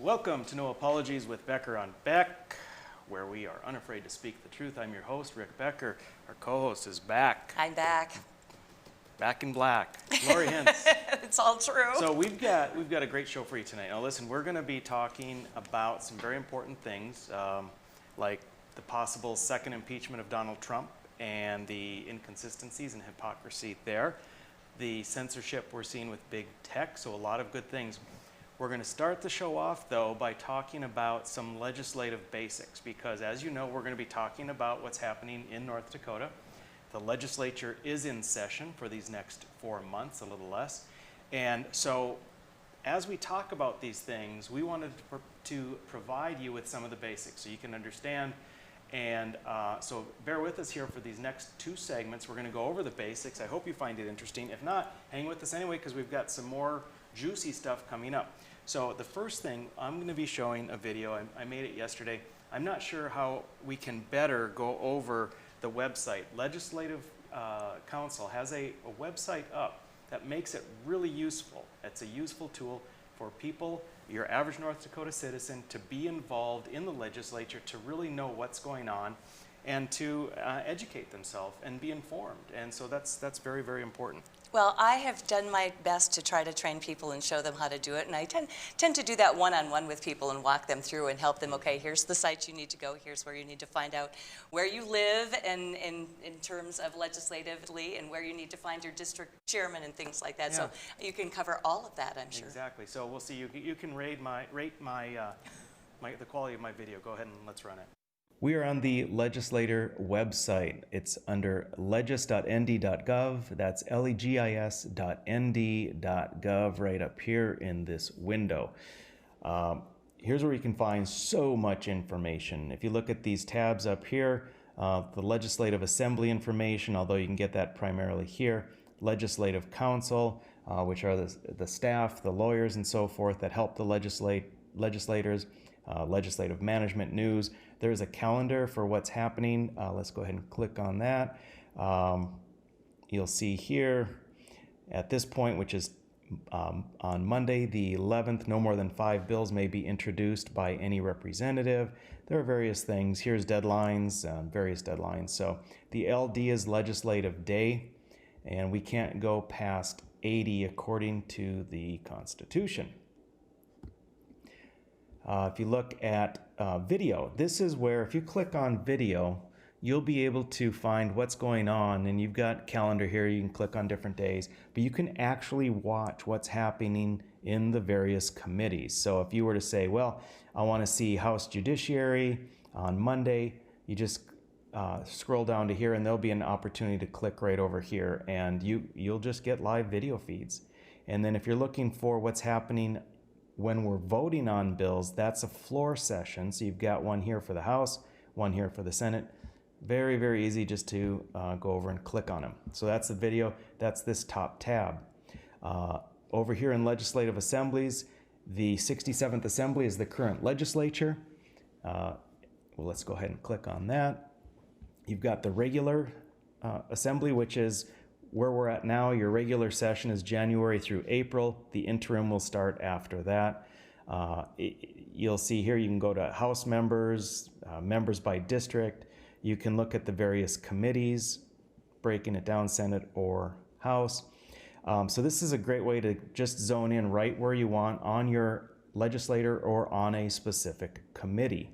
Welcome to No Apologies with Becker on Beck, where we are unafraid to speak the truth. I'm your host, Rick Becker. Our co-host is back. I'm back. Back in black. Lori Hintz. It's all true. So we've got a great show for you tonight. Now listen, we're going to be talking about some very important things, like the possible second impeachment of Donald Trump and the inconsistencies and hypocrisy there, the censorship we're seeing with big tech, so a lot of good things. We're going to start the show off, though, by talking about some legislative basics, because as you know, we're going to be talking about what's happening in North Dakota. The legislature is in session for these next 4 months, a little less. And so as we talk about these things, we wanted to provide you with some of the basics so you can understand. And so bear with us here for these next 2 segments. We're going to go over the basics. I hope you find it interesting. If not, hang with us anyway, because we've got some more juicy stuff coming up. So the first thing, I'm going to be showing a video. I made it yesterday. I'm not sure how we can better go over the website. Legislative Council has a website up that makes it really useful. It's a useful tool for people, your average North Dakota citizen, to be involved in the legislature, to really know what's going on, and to educate themselves and be informed. And so that's very, very important. Well, I have done my best to try to train people and show them how to do it, and I tend to do that one-on-one with people and walk them through and help them, okay, here's the sites you need to go, here's where you need to find out where you live and in terms of legislatively, and where you need to find your district chairman and things like that. Yeah. So you can cover all of that, I'm sure. Exactly. So we'll see. You can rate the quality of my video. Go ahead and let's run it. We are on the Legislator website. It's under legis.nd.gov. That's legis.nd.gov right up here in this window. Here's where you can find so much information. If you look at these tabs up here, the Legislative Assembly information, although you can get that primarily here, Legislative Council, which are the staff, the lawyers, and so forth that help the legislators, legislative management news. There's a calendar for what's happening. Let's go ahead and click on that. You'll see here at this point, which is on Monday the 11th, no more than 5 bills may be introduced by any representative. There are various things. Here's deadlines, various deadlines. So the LD is legislative day, and we can't go past 80 according to the Constitution. If you look at video, this is where if you click on video, you'll be able to find what's going on, and you've got calendar here. You can click on different days, but you can actually watch what's happening in the various committees. So if you were to say, well, I want to see House Judiciary on Monday, you just scroll down to here, and there'll be an opportunity to click right over here, and you'll just get live video feeds. And then if you're looking for what's happening when we're voting on bills, that's a floor session. So you've got one here for the House, one here for the Senate. Very, very easy just to go over and click on them. So that's the video. That's this top tab. Over here in Legislative Assemblies, the 67th Assembly is the current legislature. Well, let's go ahead and click on that. You've got the regular assembly, which is where we're at now. Your regular session is January through April. The interim will start after that. You'll see here you can go to House members, members by district. You can look at the various committees, breaking it down, Senate or House. So this is a great way to just zone in right where you want on your legislator or on a specific committee.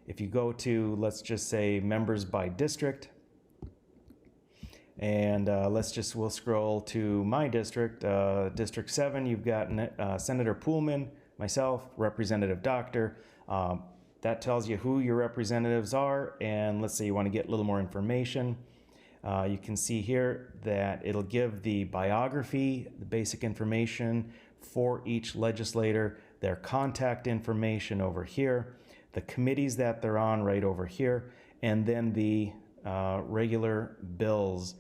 If you go to, let's just say, members by district, and we'll scroll to my district, District 7. You've got Senator Poolman, myself, Representative Doctor. That tells you who your representatives are, and let's say you want to get a little more information. You can see here that it'll give the biography, the basic information for each legislator, their contact information over here, the committees that they're on right over here, and then the regular bills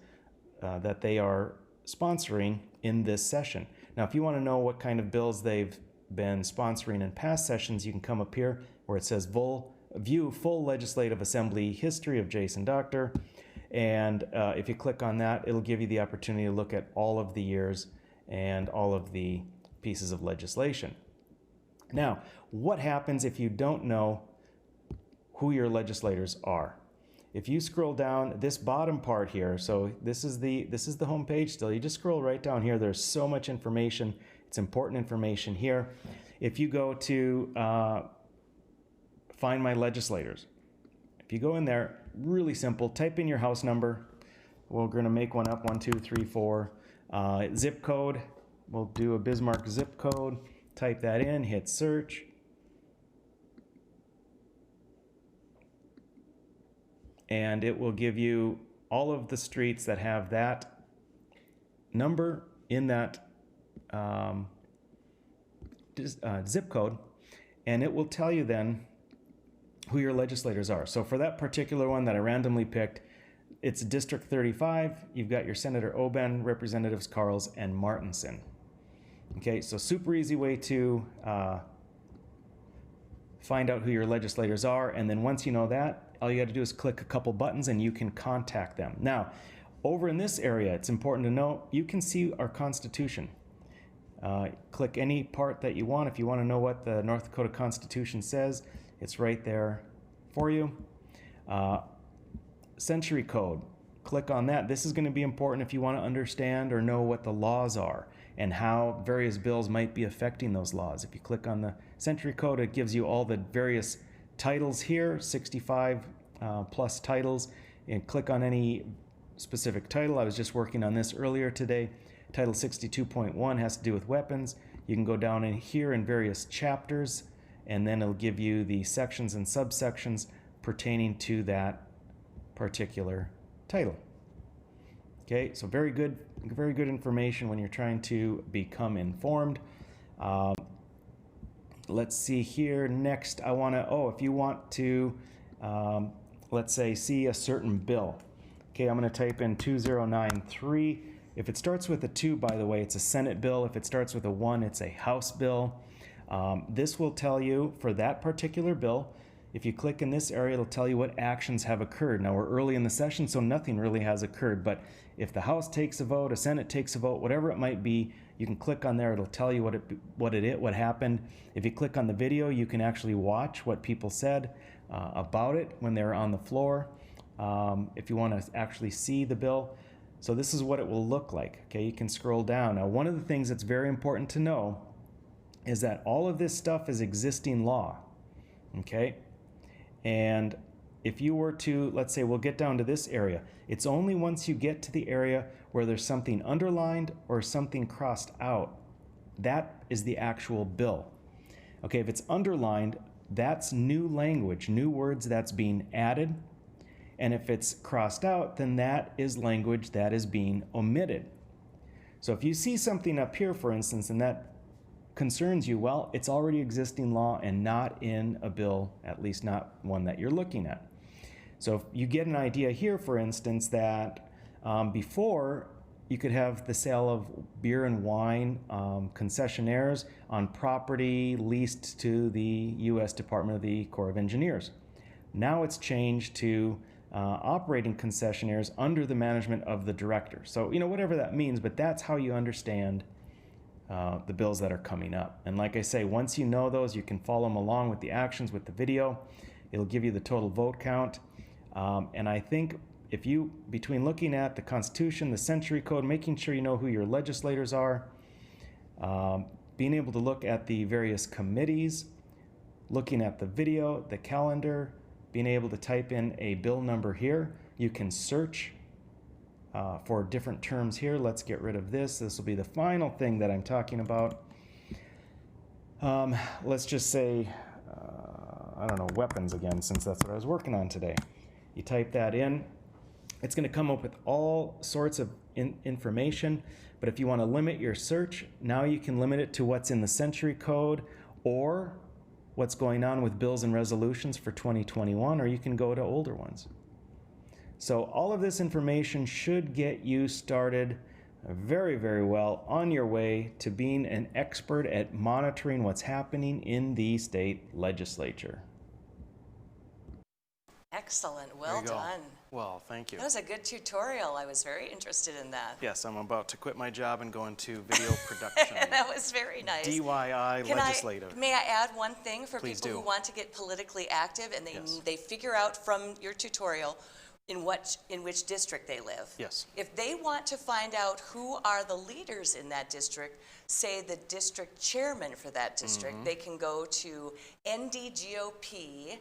that they are sponsoring in this session. Now, if you want to know what kind of bills they've been sponsoring in past sessions, you can come up here where it says View Full Legislative Assembly History of Jason Doctor. And if you click on that, it'll give you the opportunity to look at all of the years and all of the pieces of legislation. Now, what happens if you don't know who your legislators are? If you scroll down this bottom part here, so this is the home page still, you just scroll right down here. There's so much information. It's important information here. If you go to find my legislators, if you go in there, really simple, type in your house number. We're going to make one up, 1, 2, 3, 4. Zip code, we'll do a Bismarck zip code. Type that in, hit search. And it will give you all of the streets that have that number in that zip code. And it will tell you then who your legislators are. So for that particular one that I randomly picked, it's District 35. You've got your Senator Oben, Representatives Carls and Martinson. Okay, so super easy way to find out who your legislators are. And then once you know that, all you got to do is click a couple buttons and you can contact them. Now, over in this area, it's important to know, you can see our Constitution. Click any part that you want. If you want to know what the North Dakota Constitution says, it's right there for you. Century Code, click on that. This is going to be important if you want to understand or know what the laws are and how various bills might be affecting those laws. If you click on the Century Code, it gives you all the various titles here, 65 plus titles, and click on any specific title. I was just working on this earlier today. Title 62.1 has to do with weapons. You can go down in here in various chapters, and then it'll give you the sections and subsections pertaining to that particular title. Okay, so very good information when you're trying to become informed. Let's see here. Next, I want to, if you want to, let's say, see a certain bill. Okay, I'm going to type in 2093. If it starts with a 2, by the way, it's a Senate bill. If it starts with a 1, it's a House bill. This will tell you for that particular bill. If you click in this area, it'll tell you what actions have occurred. Now, we're early in the session, so nothing really has occurred. But if the House takes a vote, a Senate takes a vote, whatever it might be, you can click on there. It'll tell you what happened. If you click on the video, you can actually watch what people said about it when they were on the floor. If you want to actually see the bill. So this is what it will look like. Okay, you can scroll down. Now, one of the things that's very important to know is that all of this stuff is existing law. Okay? And if you were to, let's say, we'll get down to this area. It's only once you get to the area where there's something underlined or something crossed out, that is the actual bill. Okay, if it's underlined, that's new language, new words that's being added. And if it's crossed out, then that is language that is being omitted. So if you see something up here, for instance, and that concerns you, well, it's already existing law and not in a bill, at least not one that you're looking at. So if you get an idea here, for instance, that before you could have the sale of beer and wine concessionaires on property leased to the U.S. Department of the Corps of Engineers. Now it's changed to operating concessionaires under the management of the director. So, whatever that means, but that's how you understand the bills that are coming up. And like I say, once you know those, you can follow them along with the actions with the video. It'll give you the total vote count. And I think if you, between looking at the Constitution, the Century Code, making sure you know who your legislators are, being able to look at the various committees, looking at the video, the calendar, being able to type in a bill number here, you can search for different terms here. Let's get rid of this. This will be the final thing that I'm talking about. Let's just say, weapons again, since that's what I was working on today. You type that in. It's going to come up with all sorts of information, but if you want to limit your search, now you can limit it to what's in the Century Code or what's going on with bills and resolutions for 2021, or you can go to older ones. So all of this information should get you started very, very well on your way to being an expert at monitoring what's happening in the state legislature. Excellent. There Well you go. done. Well, thank you. That was a good tutorial. I was very interested in that. Yes, I'm about to quit my job and go into video production. That was very nice. DIY legislative. May I add one thing for Please people do. who want to get politically active and Yes. they figure out from your tutorial in which district they live. Yes. If they want to find out who are the leaders in that district, say the district chairman for that district, they can go to ndgop.org.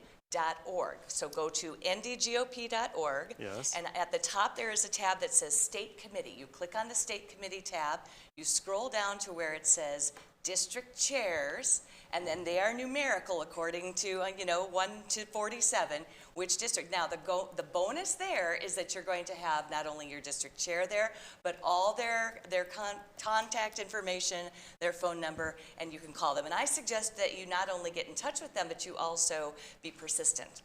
So go to ndgop.org. Yes. And at the top there is a tab that says State Committee. You click on the State Committee tab, you scroll down to where it says District Chairs, and then they are numerical according to, 1 to 47, which district. Now, the bonus there is that you're going to have not only your district chair there, but all their contact information, their phone number, and you can call them. And I suggest that you not only get in touch with them, but you also be persistent.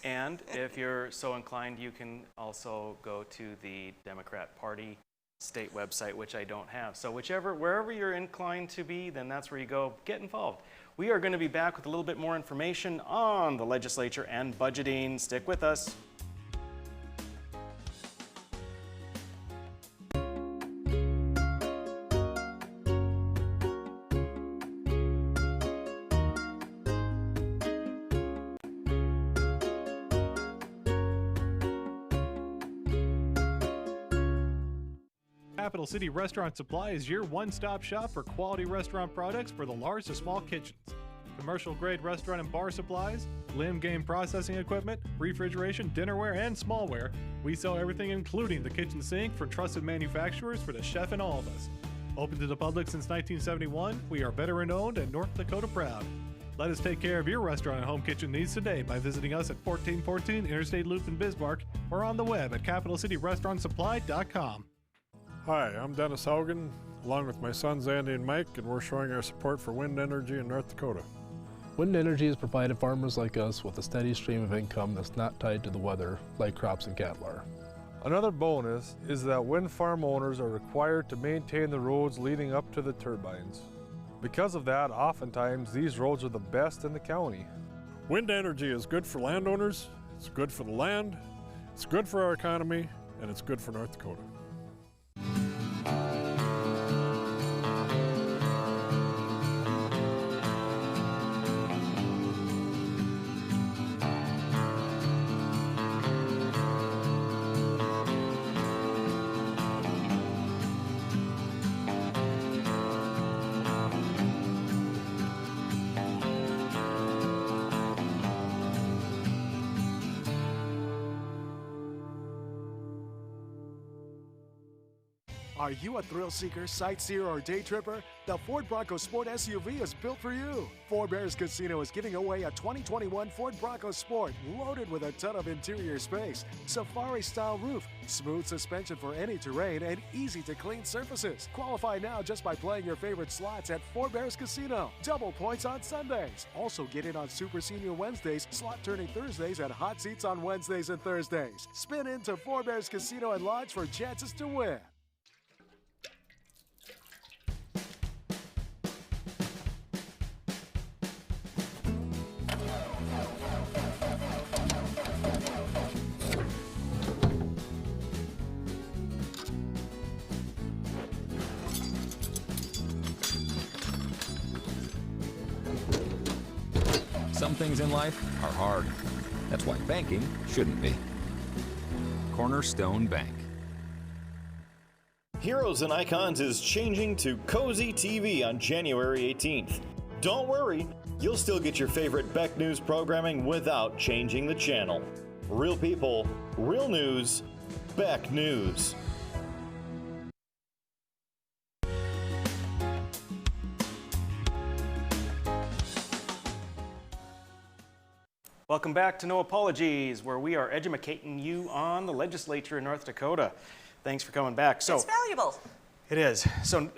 And if you're so inclined, you can also go to the Democrat Party state website, which I don't have. So wherever you're inclined to be, then that's where you go. Get involved. We are going to be back with a little bit more information on the legislature and budgeting. Stick with us. Capital City Restaurant Supply is your one-stop shop for quality restaurant products for the large to small kitchens. Commercial-grade restaurant and bar supplies, limb game processing equipment, refrigeration, dinnerware, and smallware. We sell everything including the kitchen sink from trusted manufacturers for the chef and all of us. Open to the public since 1971, we are veteran-owned and North Dakota proud. Let us take care of your restaurant and home kitchen needs today by visiting us at 1414 Interstate Loop in Bismarck or on the web at capitalcityrestaurantsupply.com. Hi, I'm Dennis Haugen, along with my sons Andy and Mike, and we're showing our support for wind energy in North Dakota. Wind energy has provided farmers like us with a steady stream of income that's not tied to the weather like crops and cattle are. Another bonus is that wind farm owners are required to maintain the roads leading up to the turbines. Because of that, oftentimes these roads are the best in the county. Wind energy is good for landowners, it's good for the land, it's good for our economy, and it's good for North Dakota. Are you a thrill seeker, sightseer, or day tripper? The Ford Bronco Sport SUV is built for you. Four Bears Casino is giving away a 2021 Ford Bronco Sport loaded with a ton of interior space, safari-style roof, smooth suspension for any terrain, and easy-to-clean surfaces. Qualify now just by playing your favorite slots at Four Bears Casino. Double points on Sundays. Also get in on Super Senior Wednesdays, slot turning Thursdays, and hot seats on Wednesdays and Thursdays. Spin into Four Bears Casino and Lodge for chances to win. Some things in life are hard. That's why banking shouldn't be. Cornerstone Bank. Heroes and Icons is changing to Cozy TV on January 18th. Don't worry, you'll still get your favorite Beck News programming without changing the channel. Real people, real news, Beck News. Welcome back to No Apologies, where we are educating you on the legislature in North Dakota. Thanks for coming back. It's valuable. It is. So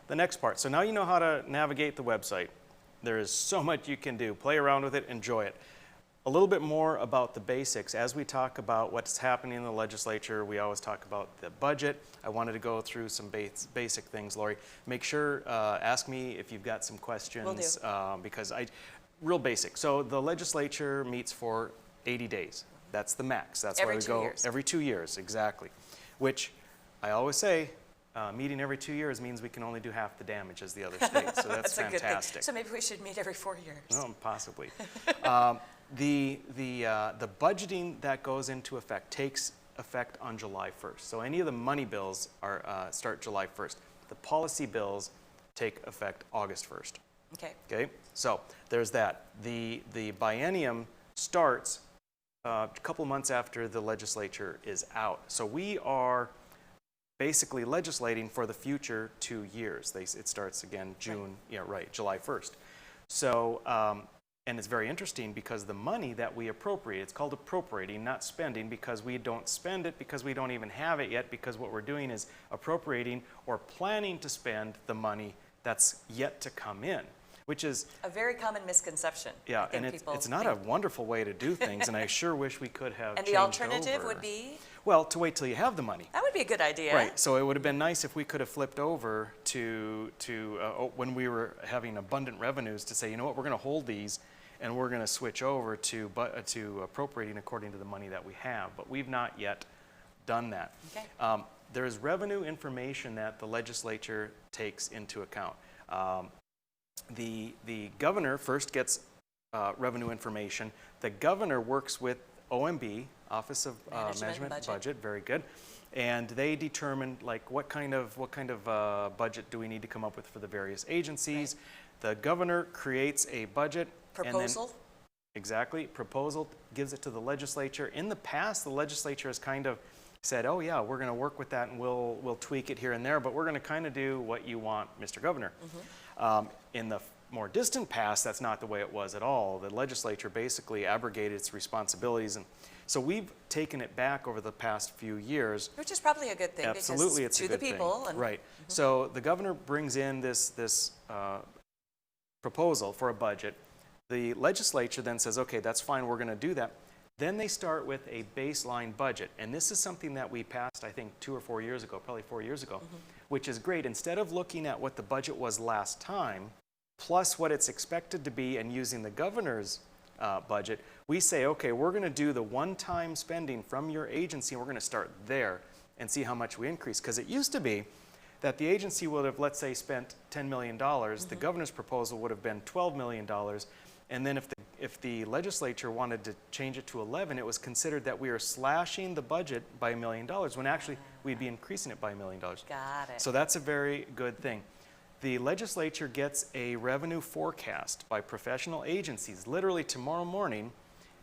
the next part. So now you know how to navigate the website. There is so much you can do. Play around with it, enjoy it. A little bit more about the basics. As we talk about what's happening in the legislature, we always talk about the budget. I wanted to go through some basic things, Lori. Make sure, ask me if you've got some questions. Will do. Because real basic. So the legislature meets for 80 days. That's the max. That's Every why we 2 go years. every 2 years, exactly. Which I always say, meeting every 2 years means we can only do half the damage as the other states. So that's a good thing. fantastic. So maybe we should meet every 4 years. No, possibly. The budgeting that goes into effect takes effect on July 1st. So any of the money bills start July 1st. The policy bills take effect August 1st. Okay. Okay. So there's that. The biennium starts a couple months after the legislature is out. So we are basically legislating for the future 2 years. It starts again June, July 1st. So, and it's very interesting because the money that we appropriate, it's called appropriating, not spending, because we don't spend it because we don't even have it yet, because what we're doing is appropriating or planning to spend the money that's yet to come in, which is a very common misconception. Yeah, and it's not a wonderful way to do things, and I sure wish we could have And changed the alternative over. would be? Well, to wait till you have the money. That would be a good idea. Right, so it would have been nice if we could have flipped over to when we were having abundant revenues to say, you know what, we're going to hold these and we're going to switch over to appropriating according to the money that we have, but we've not yet done that. Okay. There is revenue information that the legislature takes into account. The governor first gets revenue information. The governor works with OMB, Office of Management and Budget, very good, and they determine like what kind of budget do we need to come up with for the various agencies. Right. The governor creates a budget. Proposal? And then, exactly. Proposal, gives it to the legislature. In the past, the legislature has kind of said, oh yeah, we're going to work with that and we'll tweak it here and there, but we're going to kind of do what you want, Mr. Governor. Mm-hmm. In the more distant past, that's not the way it was at all. The legislature basically abrogated its responsibilities, and so we've taken it back over the past few years. Which is probably a good thing. Absolutely, because it's a good thing. To the people. And, right. Mm-hmm. So the governor brings in this proposal for a budget. The legislature then says, okay, that's fine, we're going to do that. Then they start with a baseline budget. And this is something that we passed, I think, 2 or 4 years ago, probably 4 years ago, mm-hmm. which is great. Instead of looking at what the budget was last time, plus what it's expected to be and using the governor's budget, we say, okay, we're going to do the one-time spending from your agency, and we're going to start there and see how much we increase. Because it used to be that the agency would have, let's say, spent $10 million. Mm-hmm. The governor's proposal would have been $12 million. And then if the legislature wanted to change it to 11, it was considered that we are slashing the budget by $1 million, when actually we'd be increasing it by $1 million. Got it. So that's a very good thing. The legislature gets a revenue forecast by professional agencies. Literally tomorrow morning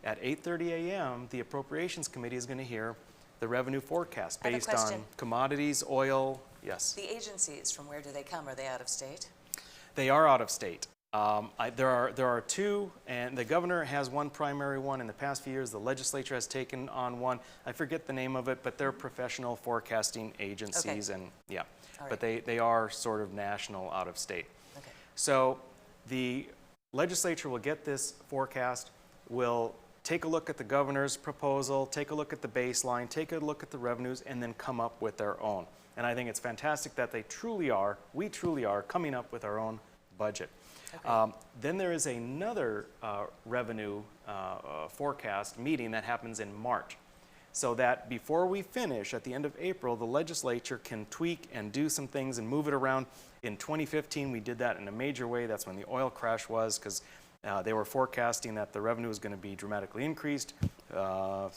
at 8:30 a.m., the Appropriations Committee is going to hear the revenue forecast based on commodities, oil. Yes. The agencies, from where do they come? Are they out of state? They are out of state. There are two, and the governor has one primary one. In the past few years, the legislature has taken on one. I forget the name of it, but they're professional forecasting agencies, okay. And yeah, right. But they are sort of national out of state. Okay. So the legislature will get this forecast, will take a look at the governor's proposal, take a look at the baseline, take a look at the revenues, and then come up with their own. And I think it's fantastic that we truly are coming up with our own budget. Okay. Then there is another revenue forecast meeting that happens in March, so that before we finish at the end of April, the legislature can tweak and do some things and move it around. In 2015, we did that in a major way. That's when the oil crash was, because they were forecasting that the revenue was going to be dramatically increased.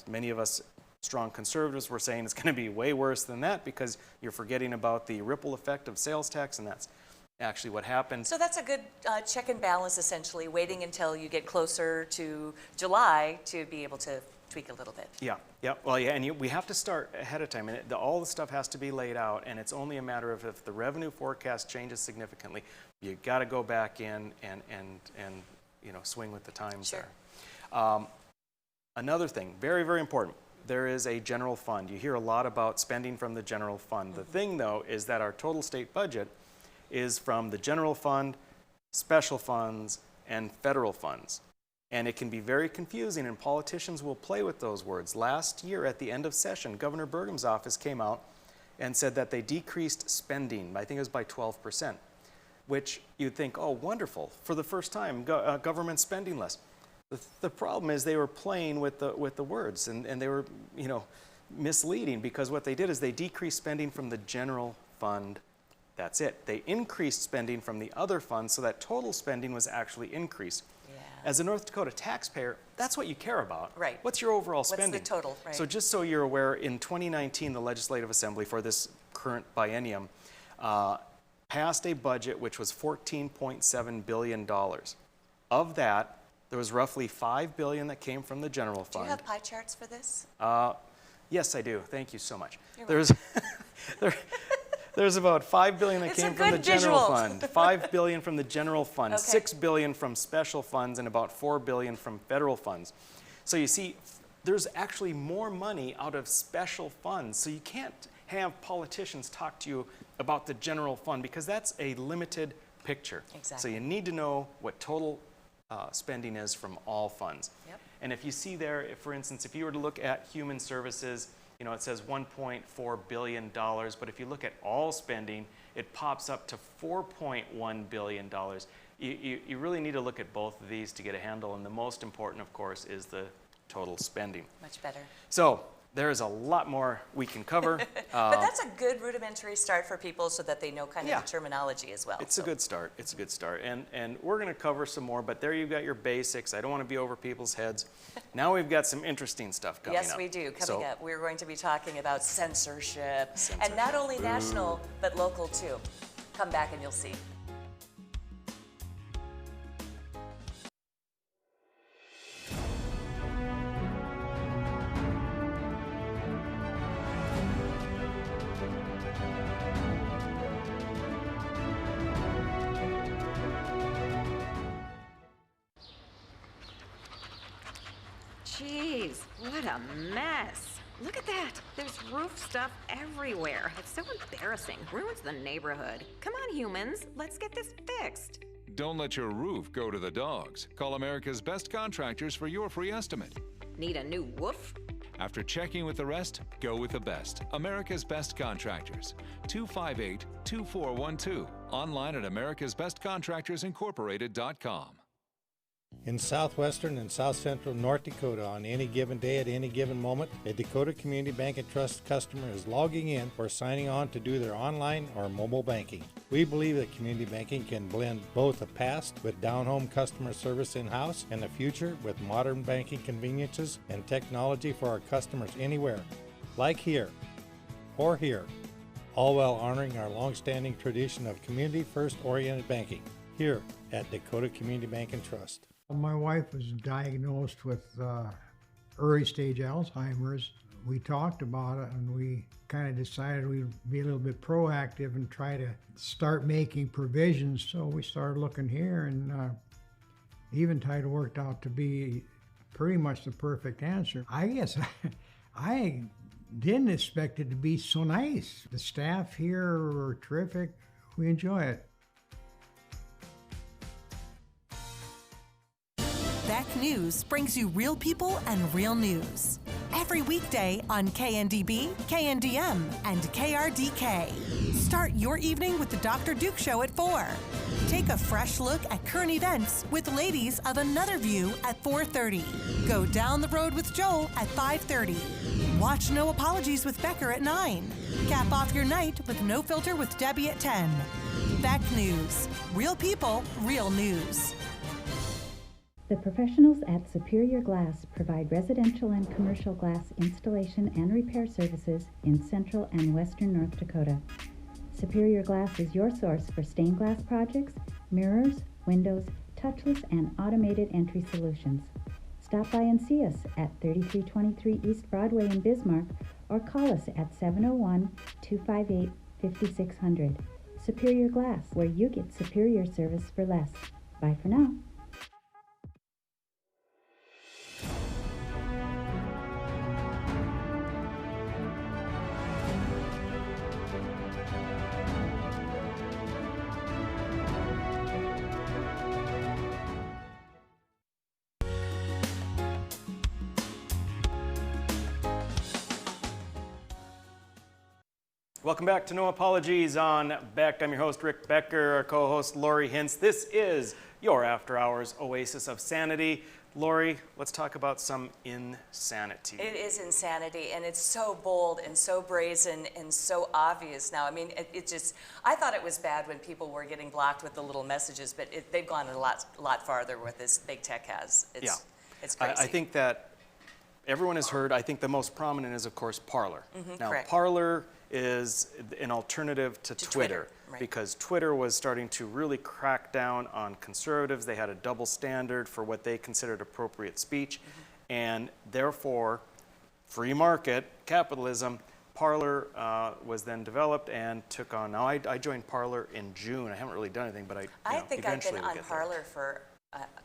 Many of us strong conservatives were saying it's going to be way worse than that, because you're forgetting about the ripple effect of sales tax, and that's actually what happened. So that's a good check and balance, essentially, waiting until you get closer to July to be able to tweak a little bit. Yeah, yeah. Well, yeah, and we have to start ahead of time, and all the stuff has to be laid out, and it's only a matter of if the revenue forecast changes significantly, you got to go back in and swing with the times. Sure. There. Another thing, very, very important. There is a general fund. You hear a lot about spending from the general fund. Mm-hmm. The thing, though, is that our total state budget is from the general fund, special funds, and federal funds. And it can be very confusing, and politicians will play with those words. Last year at the end of session, Governor Burgum's office came out and said that they decreased spending, I think it was by 12%, which you'd think, oh, wonderful, for the first time, government spending less. The problem is they were playing with the words, and they were, misleading, because what they did is they decreased spending from the general fund. That's it. They increased spending from the other funds, so that total spending was actually increased. Yeah. As a North Dakota taxpayer, that's what you care about. Right. What's your overall spending? What's the total, right? So just so you're aware, in 2019, the Legislative Assembly for this current biennium passed a budget which was $14.7 billion. Of that, there was roughly $5 billion that came from the general fund. Do you have pie charts for this? Yes, I do. Thank you so much. You're There's about $5 billion that came from the general visual. fund, $5 billion from the general fund, Okay. $6 billion from special funds, and about $4 billion from federal funds. So you see, there's actually more money out of special funds. So you can't have politicians talk to you about the general fund, because that's a limited picture. Exactly. So you need to know what total spending is from all funds. Yep. And if you see there, for instance, if you were to look at human services, it says $1.4 billion, but if you look at all spending, it pops up to $4.1 billion. You really need to look at both of these to get a handle, and the most important, of course, is the total spending. Much better. So there is a lot more we can cover. But that's a good rudimentary start for people so that they know kind of the terminology as well. It's a good start. It's a good start. And we're going to cover some more, but there you've got your basics. I don't want to be over people's heads. Now we've got some interesting stuff coming up. Yes, we do. Coming up, we're going to be talking about censorship. And not only national, but local too. Come back and you'll see. Jeez, what a mess. Look at that. There's roof stuff everywhere. It's so embarrassing. Ruins the neighborhood. Come on, humans. Let's get this fixed. Don't let your roof go to the dogs. Call America's Best Contractors for your free estimate. Need a new woof? After checking with the rest, go with the best. America's Best Contractors. 258-2412. Online at americasbestcontractorsincorporated.com. In southwestern and south central North Dakota, on any given day at any given moment, a Dakota Community Bank and Trust customer is logging in or signing on to do their online or mobile banking. We believe that community banking can blend both the past with down-home customer service in-house and the future with modern banking conveniences and technology for our customers anywhere, like here or here, all while honoring our long-standing tradition of community-first oriented banking here at Dakota Community Bank and Trust. My wife was diagnosed with early stage Alzheimer's. We talked about it and we kind of decided we'd be a little bit proactive and try to start making provisions. So we started looking here, and Eventide worked out to be pretty much the perfect answer. I guess I didn't expect it to be so nice. The staff here are terrific. We enjoy it. Beck News brings you real people and real news. Every weekday on KNDB, KNDM, and KRDK. Start your evening with the Dr. Duke Show at 4. Take a fresh look at current events with Ladies of Another View at 4:30. Go down the road with Joel at 5:30. Watch No Apologies with Becker at 9. Cap off your night with No Filter with Debbie at 10. Beck News. Real people, real news. The professionals at Superior Glass provide residential and commercial glass installation and repair services in central and western North Dakota. Superior Glass is your source for stained glass projects, mirrors, windows, touchless and automated entry solutions. Stop by and see us at 3323 East Broadway in Bismarck or call us at 701-258-5600. Superior Glass, where you get superior service for less. Bye for now. Welcome back to No Apologies on Beck. I'm your host, Rick Becker, our co-host, Lori Hintz. This is your After Hours Oasis of Sanity. Lori, let's talk about some insanity. It is insanity, and it's so bold and so brazen and so obvious now. I mean, it just, I thought it was bad when people were getting blocked with the little messages, but they've gone a lot farther with this, big tech has. It's crazy. I think that everyone has heard, I think the most prominent is, of course, Parler. Now, correct. Parler is an alternative to Twitter. Right. Because Twitter was starting to really crack down on conservatives. They had a double standard for what they considered appropriate speech. And therefore, free market, capitalism, Parler was then developed and took on. Now, I joined Parler in June. I haven't really done anything, but I think I've been on there. Parler for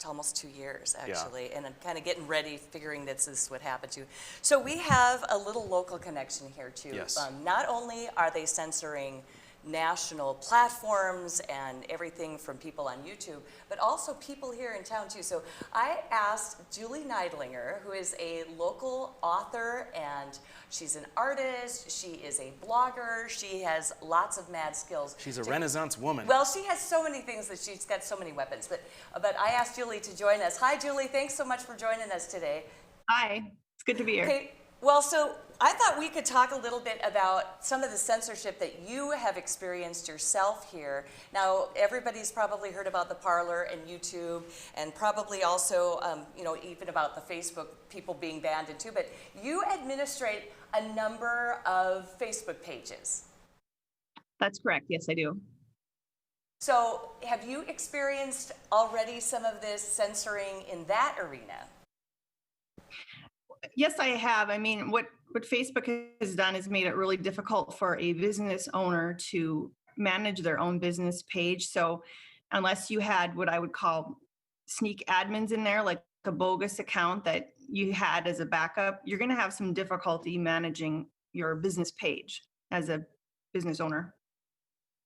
almost 2 years, actually, and I'm kind of getting ready, figuring this is what happened to. So we have a little local connection here, too. Yes. Not only are they censoring national platforms and everything from people on YouTube, but also people here in town too. So I asked Julie Neidlinger, who is a local author, and she's an artist, she is a blogger, she has lots of mad skills. She's a Renaissance woman. Well, she has so many things that she's got so many weapons, but I asked Julie to join us. Hi, Julie, thanks so much for joining us today. Hi, it's good to be here. Okay. Well, so I thought we could talk a little bit about some of the censorship that you have experienced yourself here. Now, everybody's probably heard about the Parler and YouTube, and probably also, even about the Facebook people being banned too. But you administrate a number of Facebook pages. That's correct. Yes, I do. So, have you experienced already some of this censoring in that arena? Yes, I have. I mean, what Facebook has done is made it really difficult for a business owner to manage their own business page. So unless you had what I would call sneak admins in there, like a bogus account that you had as a backup, you're going to have some difficulty managing your business page as a business owner.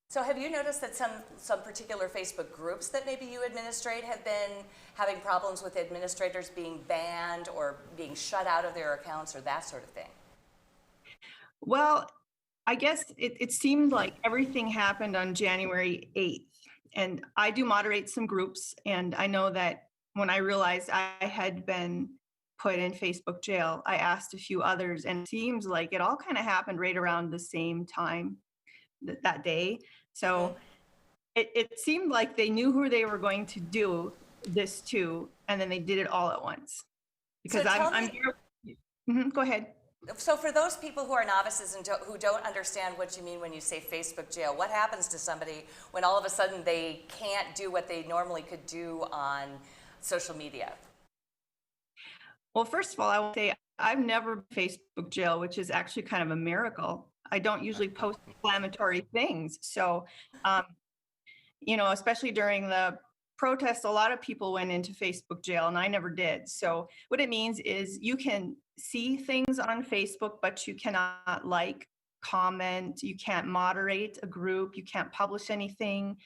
So have you noticed that some particular Facebook groups that maybe you administrate have been having problems with administrators being banned or being shut out of their accounts or that sort of thing? Well, I guess it seemed like everything happened on January 8th. And I do moderate some groups. And I know that when I realized I had been put in Facebook jail, I asked a few others. And it seems like it all kind of happened right around the same time that day. So it seemed like they knew who they were going to do this to, and then they did it all at once. Because so I'm here. Go ahead. So for those people who are novices and who don't understand what you mean when you say Facebook jail, what happens to somebody when all of a sudden they can't do what they normally could do on social media? Well, first of all, I will say I've never been Facebook jail, which is actually kind of a miracle. I don't usually post inflammatory things. So, especially during the protests, a lot of people went into Facebook jail and I never did. So what it means is you can see things on Facebook, but you cannot comment, you can't moderate a group, you can't publish anything,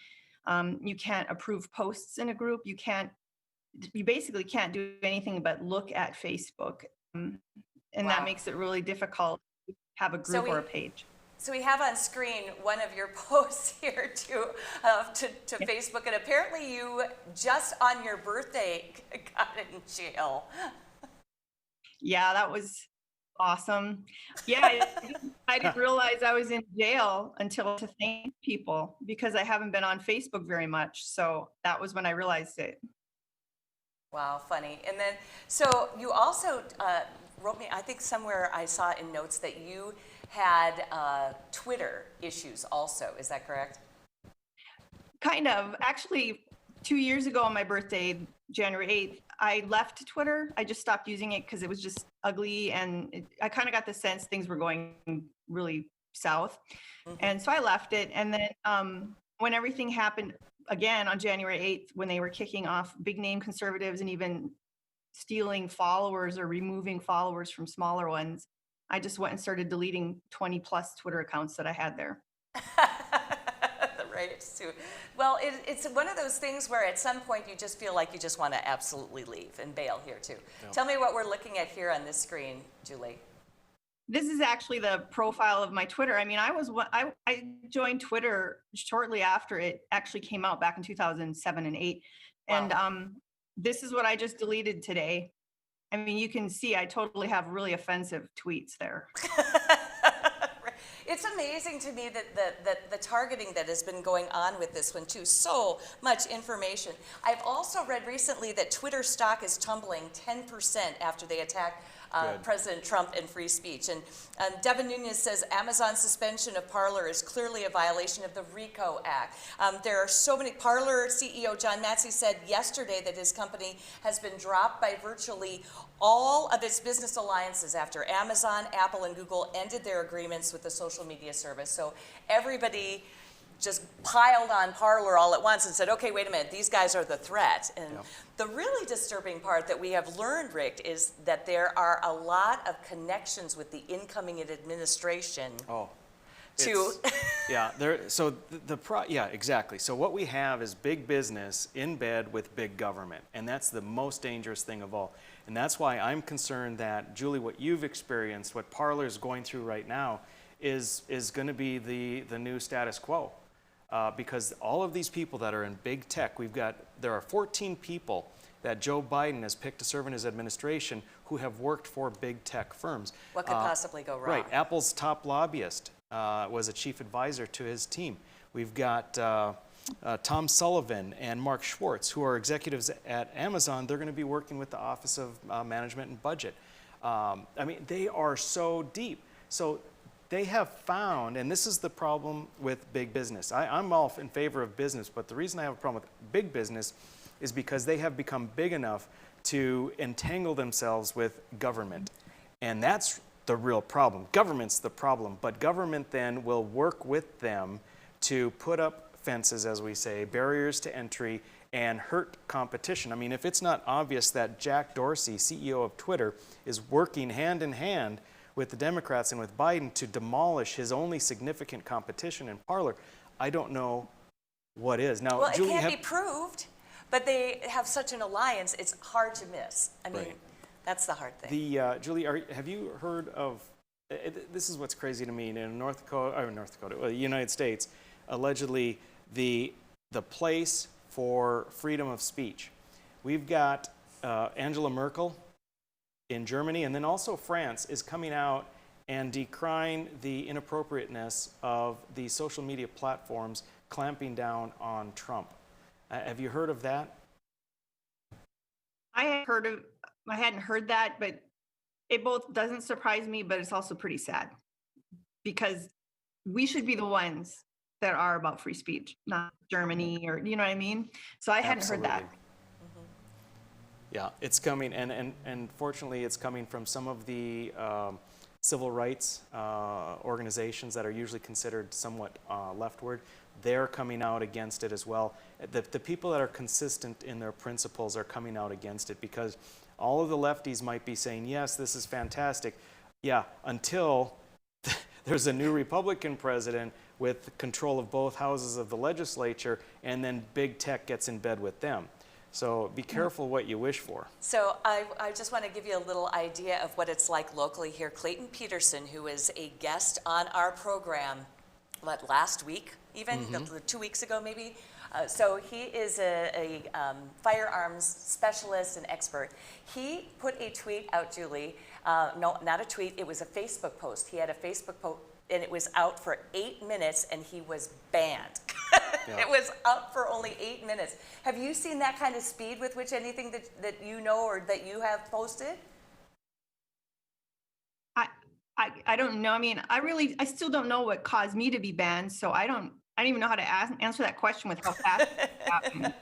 you can't approve posts in a group, you basically can't do anything but look at Facebook. And that makes it really difficult to have a group or a page. So we have on screen one of your posts here to Facebook, and apparently you just on your birthday got in jail. Yeah, that was awesome. Yeah, I didn't realize I was in jail until to thank people because I haven't been on Facebook very much. So that was when I realized it. Wow, funny. And then, so you also wrote me, I think somewhere I saw in notes that you had Twitter issues also. Is that correct? Kind of. Actually, 2 years ago on my birthday, January 8th, I left Twitter. I just stopped using it because it was just ugly. And I kind of got the sense things were going really south. And so I left it. And then when everything happened again on January 8th, when they were kicking off big name conservatives and even stealing followers or removing followers from smaller ones, I just went and started deleting 20 plus Twitter accounts that I had there. Right. Well, it's one of those things where at some point you just feel like you just want to absolutely leave and bail here too. Yeah. Tell me what we're looking at here on this screen, Julie. This is actually the profile of my Twitter. I mean, I joined Twitter shortly after it actually came out back in 2007 and 8. Wow. And this is what I just deleted today. I mean, you can see I totally have really offensive tweets there. It's amazing to me that the targeting that has been going on with this one too, so much information. I've also read recently that Twitter stock is tumbling 10% after they attacked President Trump and free speech. And Devin Nunes says Amazon's suspension of Parler is clearly a violation of the RICO Act. There are so many. Parler CEO John Matsey said yesterday that his company has been dropped by virtually all of its business alliances after Amazon, Apple, and Google ended their agreements with the social media service. So everybody just piled on Parler all at once and said, okay, wait a minute, these guys are the threat. And the really disturbing part that we have learned, Rick, is that there are a lot of connections with the incoming administration. Yeah, exactly. So what we have is big business in bed with big government, and that's the most dangerous thing of all. And that's why I'm concerned that, Julie, what you've experienced, what Parler is going through right now, is going to be the new status quo. Because all of these people that are in big tech, there are 14 people that Joe Biden has picked to serve in his administration who have worked for big tech firms. What could possibly go wrong? Right. Apple's top lobbyist was a chief advisor to his team. We've got Tom Sullivan and Mark Schwartz, who are executives at Amazon. They're going to be working with the Office of Management and Budget. I mean, they are so deep. So they have found, and this is the problem with big business. I'm all in favor of business, but the reason I have a problem with big business is because they have become big enough to entangle themselves with government. And that's the real problem. Government's the problem, but government then will work with them to put up fences, as we say, barriers to entry, and hurt competition. I mean, if it's not obvious that Jack Dorsey, CEO of Twitter, is working hand in hand with the Democrats and with Biden to demolish his only significant competition in Parler, I don't know what is. Now, well, Julie, it can't be proved, but they have such an alliance, it's hard to miss. I mean, that's the hard thing. Julie, have you heard of, this is what's crazy to me, in the United States, allegedly the place for freedom of speech. We've got Angela Merkel in Germany, and then also France is coming out and decrying the inappropriateness of the social media platforms clamping down on Trump. Have you heard of that? I hadn't heard that, but it both doesn't surprise me, but it's also pretty sad because we should be the ones that are about free speech, not Germany, or you know what I mean? So I hadn't heard that. Yeah, it's coming, and fortunately it's coming from some of the civil rights organizations that are usually considered somewhat leftward. They're coming out against it as well. The people that are consistent in their principles are coming out against it, because all of the lefties might be saying, yes, this is fantastic. Yeah, until there's a new Republican president with control of both houses of the legislature, and then big tech gets in bed with them. So be careful what you wish for. So I just want to give you a little idea of what it's like locally here. Clayton Peterson, who is a guest on our program, last week, even 2 weeks ago maybe. So he is a firearms specialist and expert. He put a tweet out, Julie. No, not a tweet. It was a Facebook post. He had a Facebook post, and it was out for 8 minutes, and he was banned. Yeah. It was up for only 8 minutes. Have you seen that kind of speed with which anything that you know or that you have posted? I don't know. I mean, I still don't know what caused me to be banned, so I don't even know how to answer that question with how fast it happened.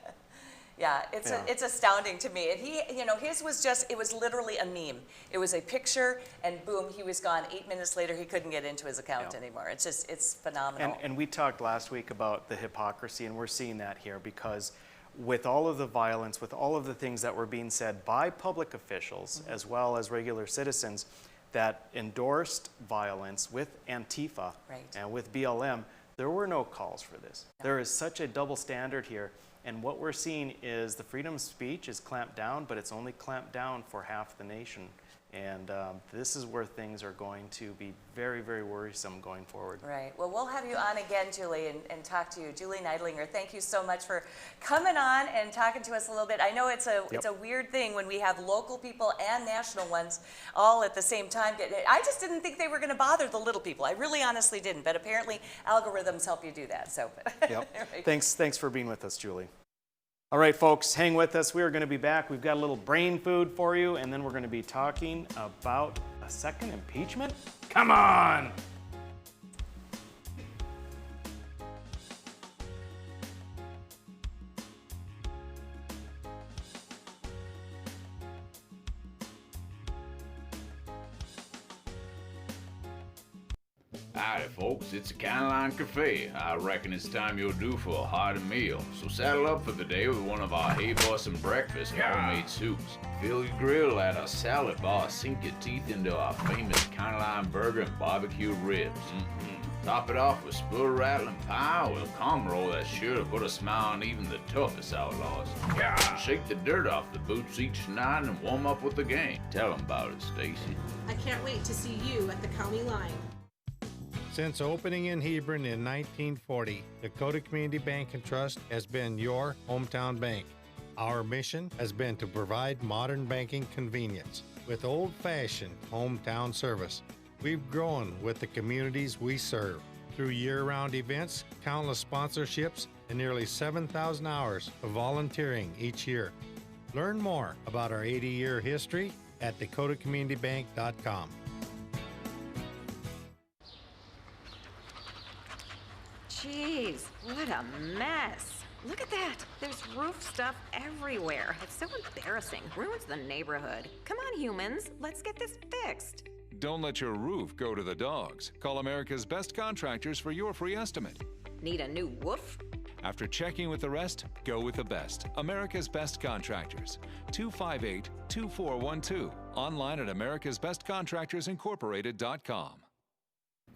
Yeah, it's astounding to me. And he, his was it was literally a meme. It was a picture, and boom, he was gone. 8 minutes later, he couldn't get into his account anymore. It's phenomenal. And we talked last week about the hypocrisy, and we're seeing that here, because with all of the violence, with all of the things that were being said by public officials as well as regular citizens that endorsed violence with Antifa and with BLM, there were no calls for this. No. There is such a double standard here. And what we're seeing is the freedom of speech is clamped down, but it's only clamped down for half the nation And this is where things are going to be very, very worrisome going forward. Right. Well, we'll have you on again, Julie, and talk to you. Julie Neidlinger, thank you so much for coming on and talking to us a little bit. I know it's a weird thing when we have local people and national ones all at the same time. I just didn't think they were going to bother the little people. I really honestly didn't, but apparently algorithms help you do that. So. Yep. Right. Thanks for being with us, Julie. All right, folks, hang with us. We are going to be back. We've got a little brain food for you, and then we're going to be talking about a second impeachment. Come on! Howdy folks, it's the Caroline Cafe. I reckon it's time you're due for a hearty meal. So saddle up for the day with one of our Hey Bossin' breakfast homemade soups. Fill your grill at our salad bar, sink your teeth into our famous Caroline burger and barbecue ribs. Top it off with spoon-rattling pie with a cum roll that's sure to put a smile on even the toughest outlaws. Shake the dirt off the boots each night and warm up with the gang. Tell them about it, Stacy. I can't wait to see you at the county line. Since opening in Hebron in 1940, Dakota Community Bank and Trust has been your hometown bank. Our mission has been to provide modern banking convenience with old-fashioned hometown service. We've grown with the communities we serve through year-round events, countless sponsorships, and nearly 7,000 hours of volunteering each year. Learn more about our 80-year history at dakotacommunitybank.com. Jeez, what a mess. Look at that. There's roof stuff everywhere. It's so embarrassing. Ruins the neighborhood. Come on, humans. Let's get this fixed. Don't let your roof go to the dogs. Call America's Best Contractors for your free estimate. Need a new woof? After checking with the rest, go with the best. America's Best Contractors. 258-2412. Online at americasbestcontractorsincorporated.com.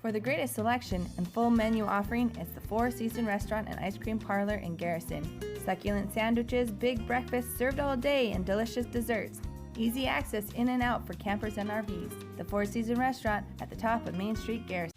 For the greatest selection and full menu offering, it's the Four Seasons Restaurant and Ice Cream Parlor in Garrison. Succulent sandwiches, big breakfasts served all day, and delicious desserts. Easy access in and out for campers and RVs. The Four Seasons Restaurant at the top of Main Street, Garrison.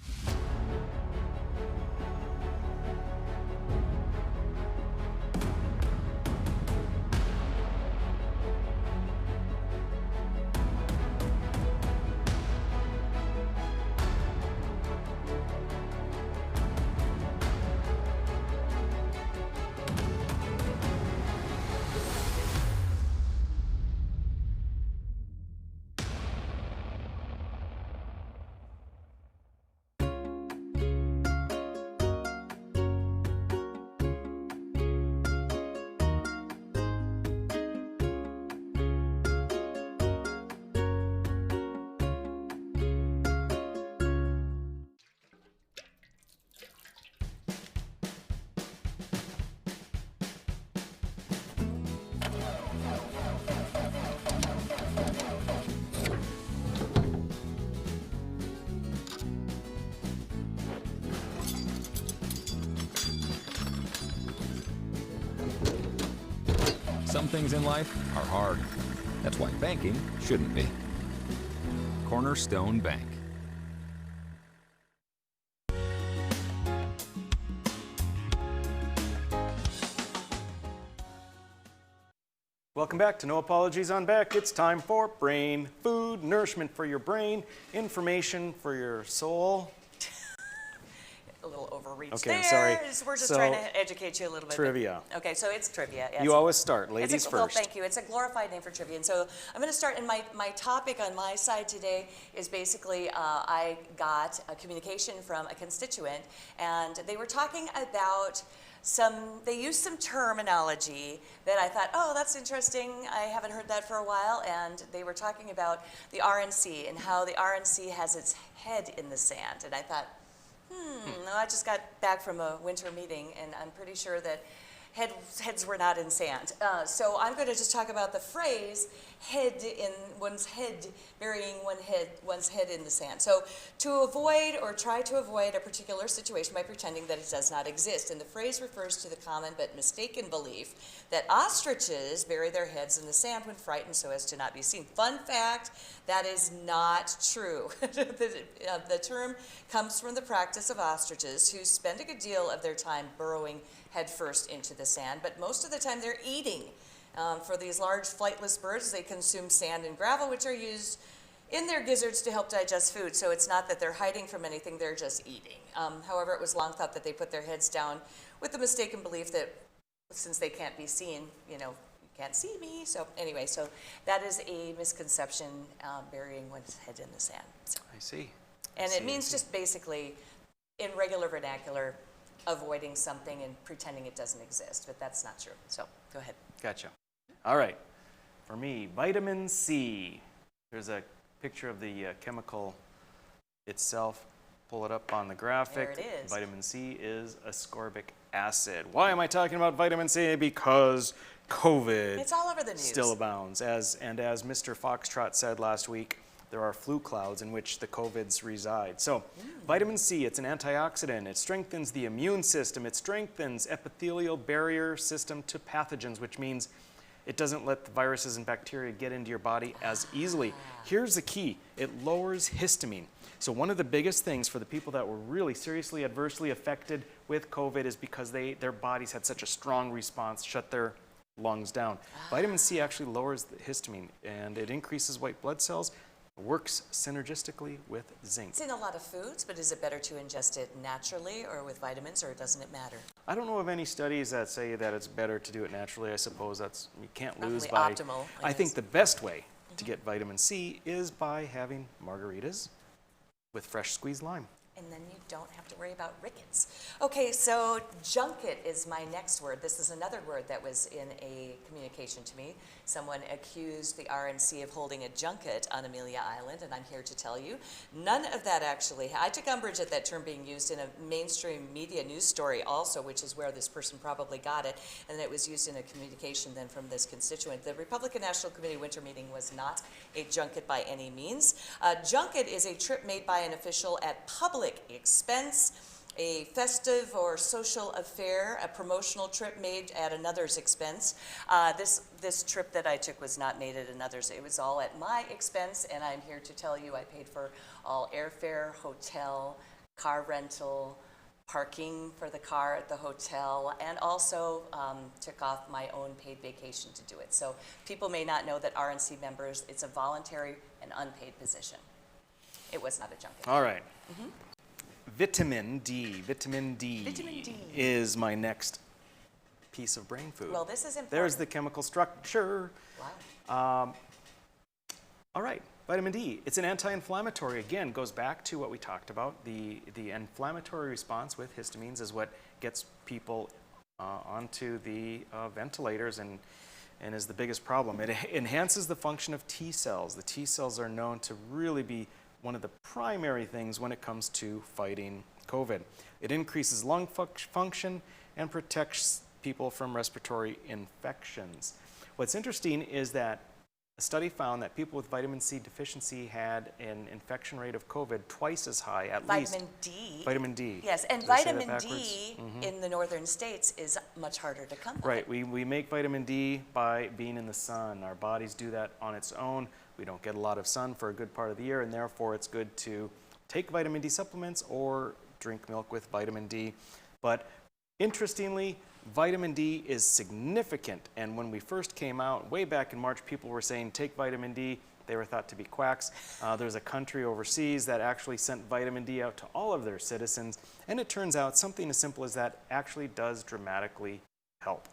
Some things in life are hard. That's why banking shouldn't be. Cornerstone Bank. Welcome back to No Apologies on Back. It's time for brain food, nourishment for your brain, information for your soul. A little overreach okay, there. Sorry. We're just trying to educate you a little bit. Trivia. Okay, so it's trivia. Yes. You always start, ladies Well, first. thank you. It's a glorified name for trivia. And so I'm going to start, and my topic on my side today is basically I got a communication from a constituent, and they were talking about they used some terminology that I thought, oh, that's interesting. I haven't heard that for a while. And they were talking about the RNC and how the RNC has its head in the sand. And I thought, I just got back from a winter meeting, and I'm pretty sure that heads were not in sand. So I'm going to just talk about the phrase head in one's head, burying one's head in the sand. So to avoid or try to avoid a particular situation by pretending that it does not exist. And the phrase refers to the common but mistaken belief that ostriches bury their heads in the sand when frightened so as to not be seen. Fun fact, that is not true. The term comes from the practice of ostriches who spend a good deal of their time burrowing headfirst into the sand, but most of the time they're eating. For these large flightless birds, they consume sand and gravel, which are used in their gizzards to help digest food. So it's not that they're hiding from anything, they're just eating. However, it was long thought that they put their heads down with the mistaken belief that since they can't be seen, you can't see me. So anyway, so that is a misconception, burying one's head in the sand. So. I see. And it means just basically, in regular vernacular, avoiding something and pretending it doesn't exist, but that's not true. So go ahead. Gotcha. All right. For me, vitamin C. There's a picture of the chemical itself. Pull it up on the graphic. There it is. Vitamin C is ascorbic acid. Why am I talking about vitamin C? Because COVID It's all over the news. still abounds. As Mr. Foxtrot said last week, there are flu clouds in which the COVIDs reside. So vitamin C, it's an antioxidant. It strengthens the immune system. It strengthens epithelial barrier system to pathogens, which means it doesn't let the viruses and bacteria get into your body as easily. Here's the key. It lowers histamine. So one of the biggest things for the people that were really seriously adversely affected with COVID is because their bodies had such a strong response, shut their lungs down. Vitamin C actually lowers the histamine, and it increases white blood cells. Works synergistically with zinc. It's in a lot of foods, but is it better to ingest it naturally or with vitamins, or doesn't it matter? I don't know of any studies that say that it's better to do it naturally. I suppose you can't lose Probably by... optimal, I think the best way to get vitamin C is by having margaritas with fresh squeezed lime. And then you don't have to worry about rickets. Okay, so junket is my next word. This is another word that was in a communication to me. Someone accused the RNC of holding a junket on Amelia Island, and I'm here to tell you, none of that actually. I took umbrage at that term being used in a mainstream media news story also, which is where this person probably got it, and it was used in a communication then from this constituent. The Republican National Committee winter meeting was not a junket by any means. Junket is a trip made by an official at public expense, a festive or social affair, a promotional trip made at another's expense. This trip that I took was not made at another's. It was all at my expense, and I'm here to tell you I paid for all airfare, hotel, car rental, parking for the car at the hotel, and also took off my own paid vacation to do it. So people may not know that RNC members, it's a voluntary and unpaid position. It was not a junket. All right. Vitamin D. Vitamin D is my next piece of brain food. Well, this is important. There's the chemical structure. Wow. All right, vitamin D. It's an anti-inflammatory. Again, goes back to what we talked about. The inflammatory response with histamines is what gets people onto the ventilators and is the biggest problem. It enhances the function of T cells. The T cells are known to really be one of the primary things when it comes to fighting COVID. It increases lung function and protects people from respiratory infections. What's interesting is that a study found that people with vitamin C deficiency had an infection rate of COVID twice as high, at least. Vitamin D. Vitamin D. Yes, and Did I say that vitamin D backwards? in the northern states is much harder to come by. Right, we make vitamin D by being in the sun. Our bodies do that on its own. We don't get a lot of sun for a good part of the year, and therefore it's good to take vitamin D supplements or drink milk with vitamin D. But interestingly, vitamin D is significant, and when we first came out, way back in March, people were saying take vitamin D. They were thought to be quacks. There's a country overseas that actually sent vitamin D out to all of their citizens, and it turns out something as simple as that actually does dramatically help.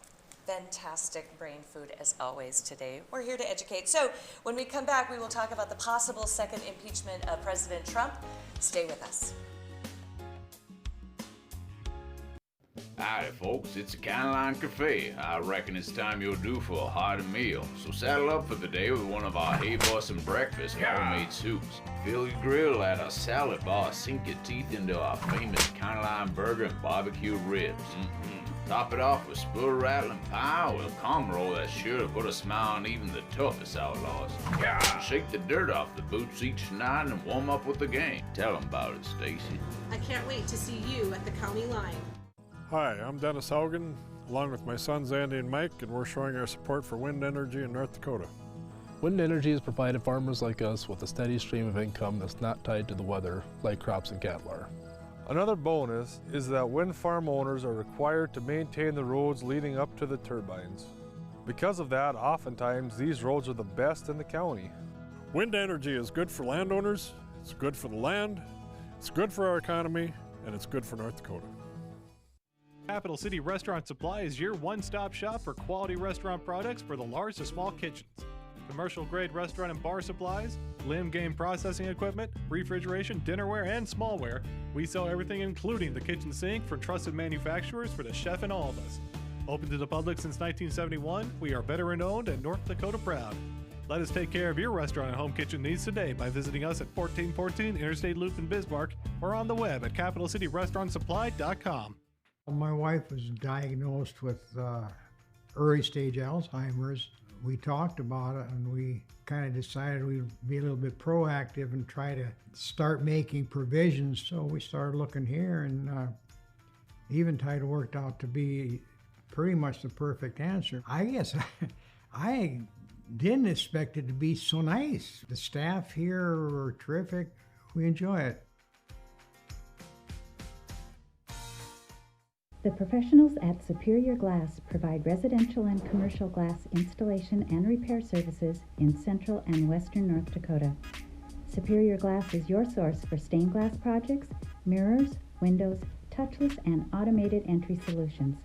Fantastic brain food as always today. We're here to educate. So when we come back, we will talk about the possible second impeachment of President Trump. Stay with us. Howdy, folks. It's a Caroline Cafe. I reckon it's time you're due for a hearty meal. So saddle up for the day with one of our Hey Bossin' breakfast homemade soups. Fill your grill at our salad bar. Sink your teeth into our famous Caroline burger and barbecue ribs. Top it off with spoon-rattling pie with a cum roll that's sure to put a smile on even the toughest outlaws. Shake the dirt off the boots each night and warm up with the gang. Tell them about it, Stacy. I can't wait to see you at the county line. Hi, I'm Dennis Haugen, along with my sons Andy and Mike, and we're showing our support for wind energy in North Dakota. Wind energy has provided farmers like us with a steady stream of income that's not tied to the weather like crops and cattle are. Another bonus is that wind farm owners are required to maintain the roads leading up to the turbines. Because of that, oftentimes these roads are the best in the county. Wind energy is good for landowners, it's good for the land, it's good for our economy, and it's good for North Dakota. Capital City Restaurant Supply is your one-stop shop for quality restaurant products for the large to small kitchens. Commercial-grade restaurant and bar supplies, limb game processing equipment, refrigeration, dinnerware, and smallware. We sell everything including the kitchen sink from trusted manufacturers for the chef and all of us. Open to the public since 1971, we are veteran-owned and North Dakota proud. Let us take care of your restaurant and home kitchen needs today by visiting us at 1414 Interstate Loop in Bismarck or on the web at capitalcityrestaurantsupply.com. My wife was diagnosed with early stage Alzheimer's. We talked about it and we kind of decided we'd be a little bit proactive and try to start making provisions. So we started looking here, and Eventide worked out to be pretty much the perfect answer. I guess I didn't expect it to be so nice. The staff here are terrific. We enjoy it. The professionals at Superior Glass provide residential and commercial glass installation and repair services in central and western North Dakota. Superior Glass is your source for stained glass projects, mirrors, windows, touchless and automated entry solutions.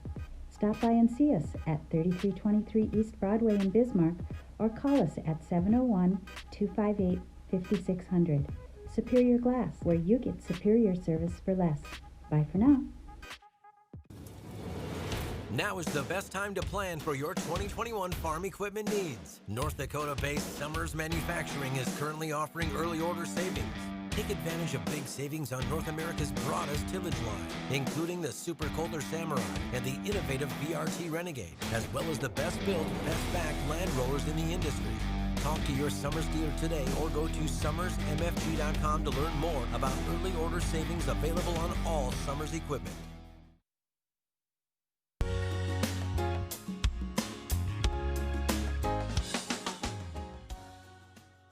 Stop by and see us at 3323 East Broadway in Bismarck or call us at 701-258-5600. Superior Glass, where you get superior service for less. Bye for now. Now is the best time to plan for your 2021 farm equipment needs. North Dakota-based Summers Manufacturing is currently offering early order savings. Take advantage of big savings on North America's broadest tillage line, including the Super Coulter Samurai and the innovative VRT Renegade, as well as the best-built, best-backed land rollers in the industry. Talk to your Summers dealer today or go to summersmfg.com to learn more about early order savings available on all Summers equipment.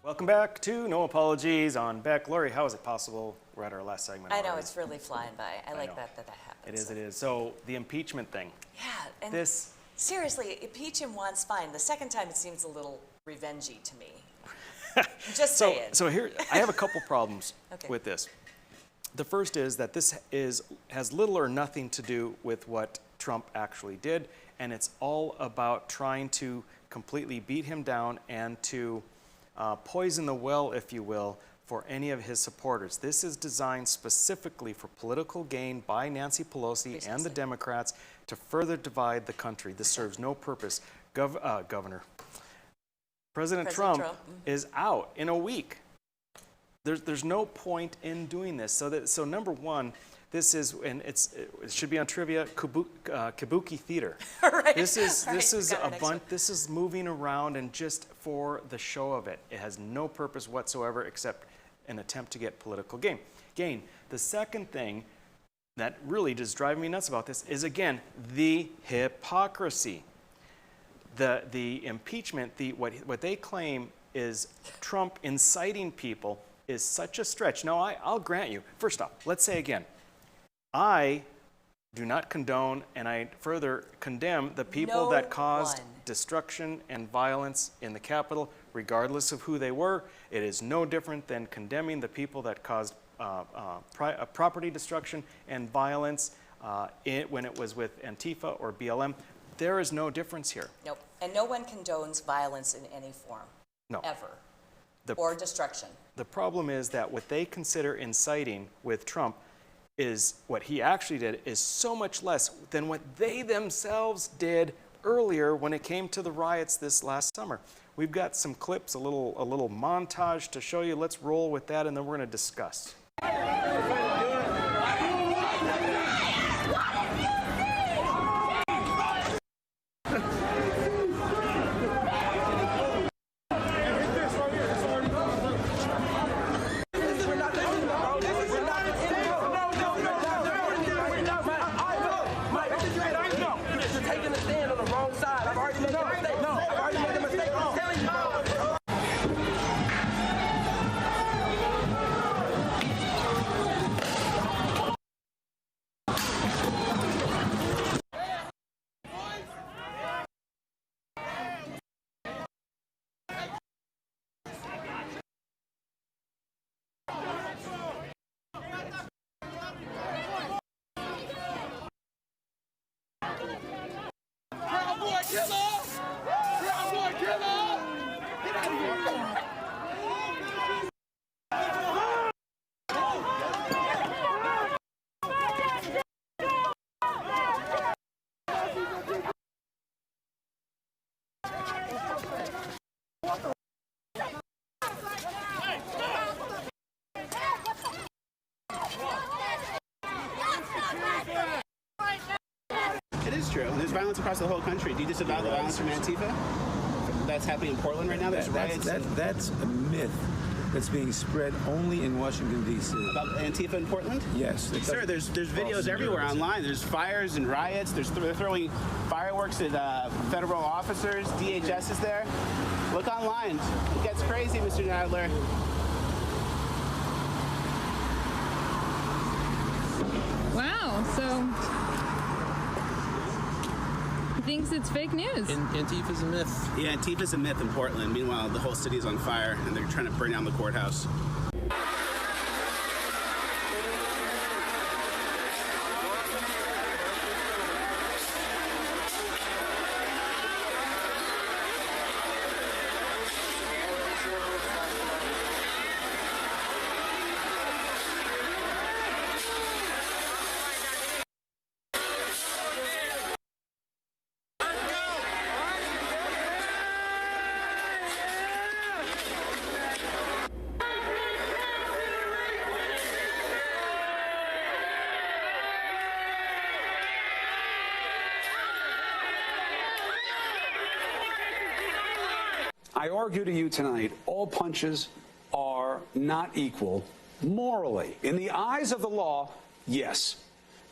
Welcome back to No Apologies on Beck. Lori, how is it possible we're at our last segment I know, already? it's really flying by. I like that happens. It is. So the impeachment thing. Yeah, and seriously, impeach him once, fine. The second time it seems a little revengey to me. Just saying. So here, I have a couple problems with this. The first is that this has little or nothing to do with what Trump actually did, and it's all about trying to completely beat him down and to poison the well, if you will, for any of his supporters. This is designed specifically for political gain by Nancy Pelosi and the Democrats to further divide the country. This serves no purpose. President Trump is out in a week. There's no point in doing this. So number one, this is, and it should be on trivia, kabuki theater. Right. This is a bunch. This is moving around and just for the show of it. It has no purpose whatsoever except an attempt to get political gain. The second thing that really just driving me nuts about this is, again, the hypocrisy. The impeachment, what they claim is Trump inciting people is such a stretch. Now, I'll grant you. First off, let's say again, I do not condone and I further condemn the people that caused destruction and violence in the Capitol, regardless of who they were. It is no different than condemning the people that caused property destruction and violence when it was with Antifa or BLM. There is no difference here. Nope. And no one condones violence in any form. No. Ever. Or destruction. The problem is that what they consider inciting with Trump is what he actually did is so much less than what they themselves did earlier when it came to the riots this last summer. We've got some clips, a little montage to show you. Let's roll with that, and then we're going to discuss. It is true. There's violence across the whole country. Do you disavow the violence from Antifa that's happening in Portland right now? There's riots. That's a myth that's being spread only in Washington, D.C. About Antifa in Portland? Yes. Sir, there's videos everywhere online. There's fires and riots. They're throwing fireworks at federal officers. DHS is there. Look online. It gets crazy, Mr. Neidlinger. Wow, so he thinks it's fake news. Antifa's a myth. Yeah, Antifa's a myth in Portland. Meanwhile, the whole city is on fire, and they're trying to burn down the courthouse. I argue to you tonight, all punches are not equal morally. In the eyes of the law, yes.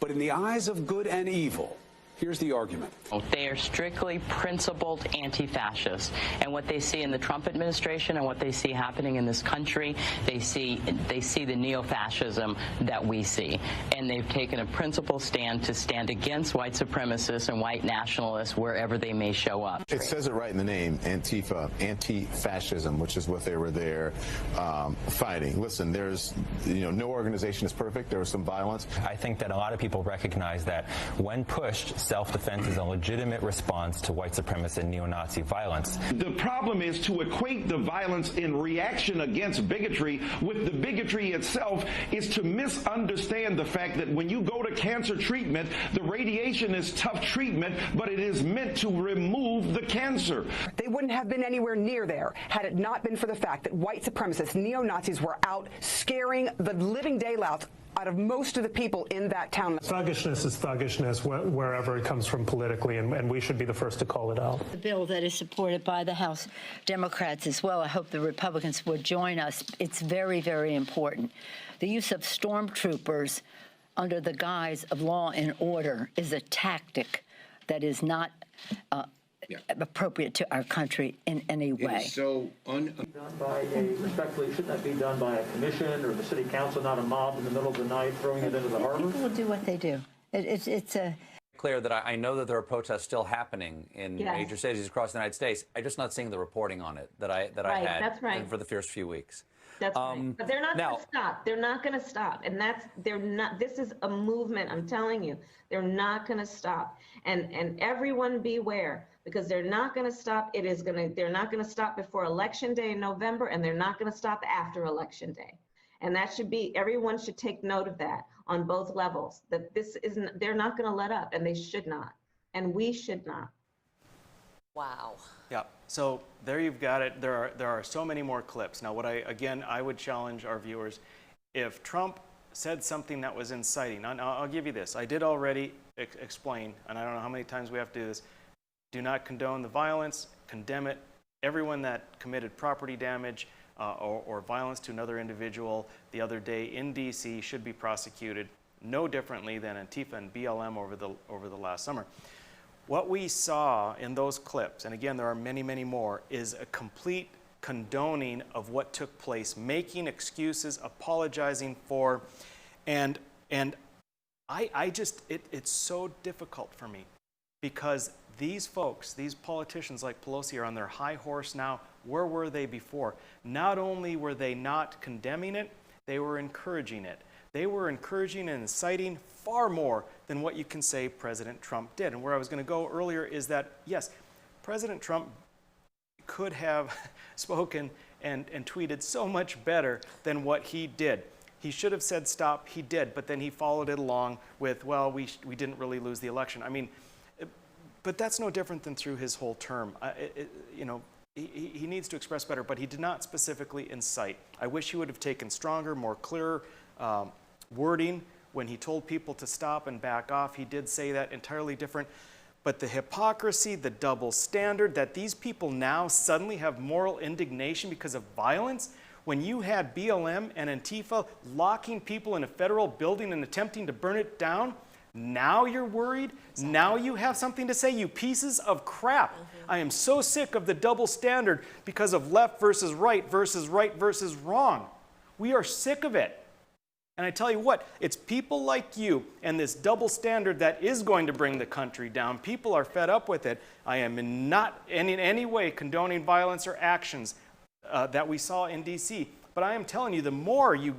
But in the eyes of good and evil, here's the argument. They are strictly principled anti-fascists. And what they see in the Trump administration and what they see happening in this country, they see the neo-fascism that we see. And they've taken a principled stand to stand against white supremacists and white nationalists wherever they may show up. It says it right in the name, Antifa, anti-fascism, which is what they were there fighting. Listen, there's, no organization is perfect. There was some violence. I think that a lot of people recognize that when pushed, self-defense is a legitimate response to white supremacist and neo-Nazi violence. The problem is to equate the violence in reaction against bigotry with the bigotry itself is to misunderstand the fact that when you go to cancer treatment, the radiation is tough treatment, but it is meant to remove the cancer. They wouldn't have been anywhere near there had it not been for the fact that white supremacists, neo-Nazis were out scaring the living daylights out of most of the people in that town. Thuggishness is thuggishness wherever it comes from politically, and we should be the first to call it out. The bill that is supported by the House Democrats as well, I hope the Republicans would join us. It's very, very important. The use of stormtroopers under the guise of law and order is a tactic that is not appropriate to our country in any way. It is so respectfully, shouldn't that be done by a commission or the city council, not a mob in the middle of the night throwing it into the harbor? People will do what they do. It's a... Clear that I know that there are protests still happening in major cities across the United States. I'm just not seeing the reporting on it that I had that's right. for the first few weeks. That's right. But they're not going to stop. They're not going to stop. And they're not, this is a movement, I'm telling you. They're not going to stop. And everyone beware, because they're not going to stop. They're not going to stop before Election Day in November, and they're not going to stop after Election Day. And that should be, everyone should take note of that on both levels, that this isn't, they're not going to let up, and they should not. And we should not. Wow. Yeah, so there you've got it. There are so many more clips. Now, I would challenge our viewers, if Trump said something that was inciting, I'll give you this. I did already explain, and I don't know how many times we have to do this, do not condone the violence, condemn it. Everyone that committed property damage or violence to another individual the other day in D.C. should be prosecuted no differently than Antifa and BLM over the last summer. What we saw in those clips, and again there are many, many more, is a complete condoning of what took place, making excuses, apologizing for, and it's so difficult for me because these folks, these politicians like Pelosi are on their high horse now. Where were they before? Not only were they not condemning it, they were encouraging it. They were encouraging and inciting far more than what you can say President Trump did. And where I was going to go earlier is that, yes, President Trump could have spoken and tweeted so much better than what he did. He should have said stop, he did, but then he followed it along with, well, we didn't really lose the election. I mean, but that's no different than through his whole term. He needs to express better, but he did not specifically incite. I wish he would have taken stronger, more clear wording when he told people to stop and back off. He did say that entirely different. But the hypocrisy, the double standard, that these people now suddenly have moral indignation because of violence, when you had BLM and Antifa locking people in a federal building and attempting to burn it down, now you're worried? Exactly. Now you have something to say, you pieces of crap. I am so sick of the double standard because of left versus right versus wrong. We are sick of it. And I tell you what, it's people like you and this double standard that is going to bring the country down. People are fed up with it. I am not in any way condoning violence or actions that we saw in D.C., but I am telling you, the more you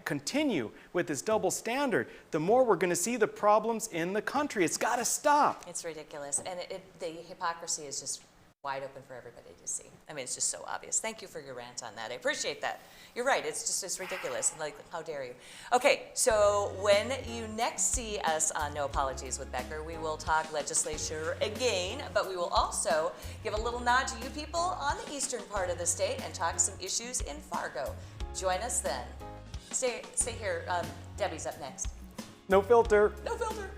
continue with this double standard, the more we're going to see the problems in the country. It's got to stop. It's ridiculous. And the hypocrisy is just wide open for everybody to see. I mean, it's just so obvious. Thank you for your rant on that. I appreciate that. You're right. It's ridiculous. Like, how dare you? Okay, so when you next see us on No Apologies with Becker, we will talk legislature again, but we will also give a little nod to you people on the eastern part of the state and talk some issues in Fargo. Join us then. Stay here. Debbie's up next. No filter. No filter.